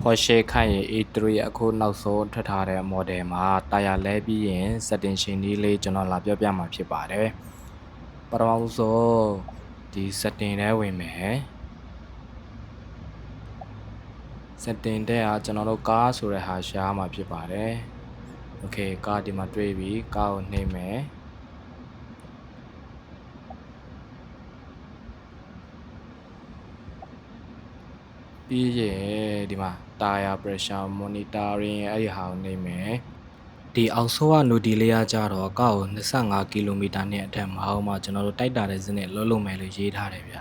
Porsche ခန့်ရင် A3 အခုနောက်ဆုံးထွက်ထားတဲ့ model မှာတာယာလဲပြီးရင် setting ရှင်ဒီလေးကျွန်တော်လာပြောပြမှာဖြစ်ပါတယ်ပထမဆုံးဒီ setting ထဲဝင်မယ် setting တဲ့ကကျွန်တော်တို့ကားဆိုတဲ့ဟာရှားမှာဖြစ်ပါတယ် okay ကားဒီမှာတွေ့ပြီကားကိုနှိပ်မယ်ပြီးရင်ဒီမှာ tire pressure monitoring အဲ့ဒီဟာကိုနှိပ်မယ်ဒီအောက်ဆိုးက noti လေးရကြတော့ကောက်ကို25 km နဲ့အထက်မအောင်မှကျွန်တော်တို့တိုက်တာတဲ့စနစ်လုံးလုံးမယ်လို့ရေးထားတယ်ဗျ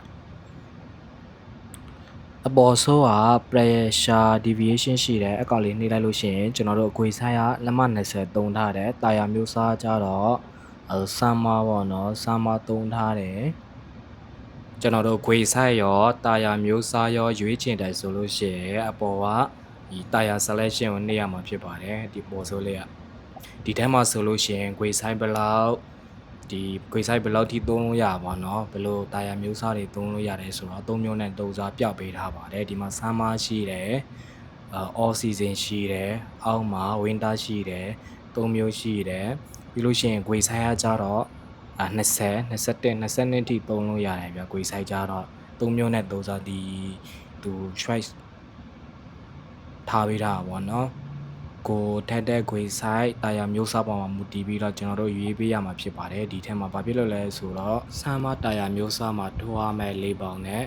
အပေါ်ဆိုးက pressure deviation ရှိတယ်အကောက်လေးနှိပ်လိုက်လို့ရှိရင်ကျွန်တော်တို့အခွေဆိုင်ကလက်မ20သုံးထားတယ်တာယာမျိုးစားကြတော့ဆမ်မာပေါ့နော်ဆမ်မာသုံးထားတယ်ကျွန်တော်တို့ခွေဆိုင်ရောတာယာမျိုးစားရောရွေးချင်တယ်ဆိုလို့ရှိရင်အပေါ်ကဒီတာယာ selection ကိုနှိပ်ရမှာဖြစ်ပါတယ်ဒီပေါ်ဆိုးလေးကဒီထဲမှာဆိုလို့ရှိရင်ခွေဆိုင်ဘလောက်ဒီခွေဆိုင်ဘလောက်ထိသုံးလို့ရပါတော့ဘယ်လိုတာယာမျိုးစားတွေသုံးလို့ရတယ်ဆိုတော့3မျိုးနဲ့3စားပြောက်ပေးထားပါတယ်ဒီမှာဆမ်မာရှိတယ်all season ရှိတယ်အောက်မှာ winter ရှိတယ်3မျိုးရှိတယ်ပြီးလို့ရှိရင်ခွေဆိုင်ကကြတော့20 21 22ထိသုံးလို့ရတယ်ဗျခွေဆိုင်ကြတော့3မျိုးနဲ့3စားဒီသူ choice ထားပေးတာပေါ့နော်ကိုထက်တဲ့ခွေဆိုင်တာယာမျိုးစားပေါ်မှာမူတည်ပြီးတော့ကျွန်တော်တို့ရွေးပေးရမှာဖြစ်ပါတယ်ဒီထဲမှာဘာဖြစ်လို့လဲဆိုတော့ဆမ်မာတာယာမျိုးစားမှာထိုးရမယ့်၄ပေါင်နဲ့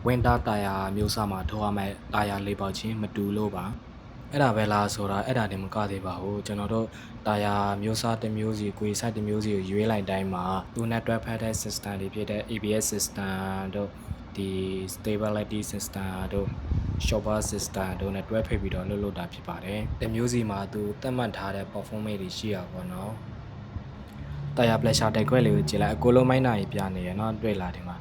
ဝင်တာတာယာမျိုးစားမှာထိုးရမယ့်တာယာ၄ပေါင်ချင်းမတူလို့ပါအဲ့ဒါပဲလားဆိုတာအဲ့ဒါတင်မကသေးပါဘူးကျွန်တော်တို့တာယာမျိုးစားတစ်မျိုးစီခွေဆိုင်တစ်မျိုးစီကိုရွေးလိုက်တိုင်းမှာသူနဲ့တွဲဖက်တဲ့ system တွေဖြစ်တဲ့ ABS system တို့ဒီ stability system တို့ shopper system တို့နဲ့တွဲဖိတ်ပြီးတော့လုပ်တာဖြစ်ပါတယ်။တစ်မျိုးစီမှာသူသတ်မှတ်ထားတဲ့ performance တွေရှိရပါတော့။တာယာ pressure တိုက်ခွဲလေးကိုကြည့်လိုက်အကိုလုံးမိုင်းနာကြီးပြနေရနော်တွေ့လာဒီမှာ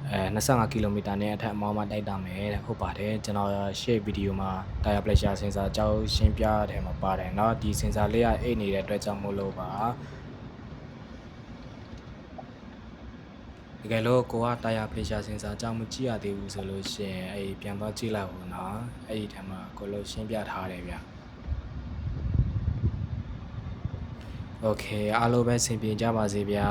25 km နဲ့အထက်အမောင်းမှတိုက်တာမယ်တဲ့ဟုတ်ပါတယ်ကျွန်တော်ရှေ့ဗီဒီယိုမှာတာယာ pressure sensor အကြောင်းရှင်းပြတယ်မှာပါတယ်เนาะဒီ sensor လေးကအိတ်နေတဲ့အတွက်ကြောင့်မို့လို့ပါတကယ်လို့ကိုကတာယာ pressure sensor အကြောင်းမကြည့်ရသေးဘူးဆိုလို့ရှိရင်အဲ့ပြန်သွားကြည့်လိုက်ဦးနော်အဲ့ဒီထဲမှာကိုလို့ရှင်းပြထားတယ်ဗျโอเคအားလုံးပဲဆင်ပြေကြပါစေဗျာ